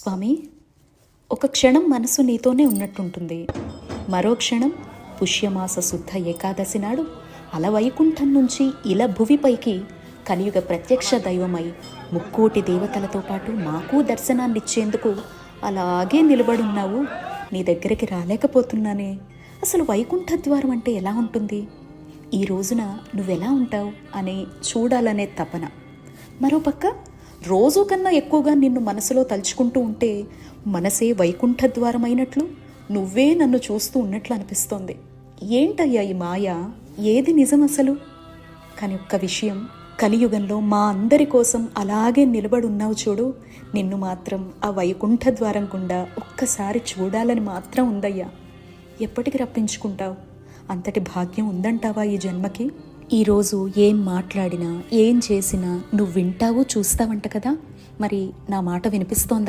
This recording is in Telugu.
స్వామి, ఒక క్షణం మనసు నీతోనే ఉన్నట్టుంటుంది. మరో క్షణం పుష్యమాస శుద్ధ ఏకాదశి నాడు అలవైకుంఠం నుంచి ఇలా భువిపైకి కలియుగ ప్రత్యక్ష దైవమై ముక్కోటి దేవతలతో పాటు మాకు దర్శనాన్నిచ్చేందుకు అలాగే నిలబడున్నావు. నీ దగ్గరికి రాలేకపోతున్నానే. అసలు వైకుంఠ ద్వారం అంటే ఎలా ఉంటుంది, ఈ రోజున నువ్వెలా ఉంటావు అని చూడాలనే తపన. మరోపక్క రోజు కన్నా ఎక్కువగా నిన్ను మనసులో తలుచుకుంటూ ఉంటే మనసే వైకుంఠ ద్వారమైనట్లు, నువ్వే నన్ను చూస్తూ ఉన్నట్లు అనిపిస్తోంది. ఏంటయ్యా ఈ మాయ, ఏది నిజం అసలు? కానీ ఒక్క విషయం, కలియుగంలో మా అందరి కోసం అలాగే నిలబడున్నావు చూడు. నిన్ను మాత్రం ఆ వైకుంఠ ద్వారం గుండా ఒక్కసారి చూడాలని మాత్రం ఉందయ్యా. ఎప్పటికి రప్పించుకుంటావు? అంతటి భాగ్యం ఉందంటావా ఈ జన్మకి? ఈరోజు ఏం మాట్లాడినా ఏం చేసినా నువ్వు వింటావు, చూస్తావంట కదా. మరి నా మాట వినిపిస్తోందా?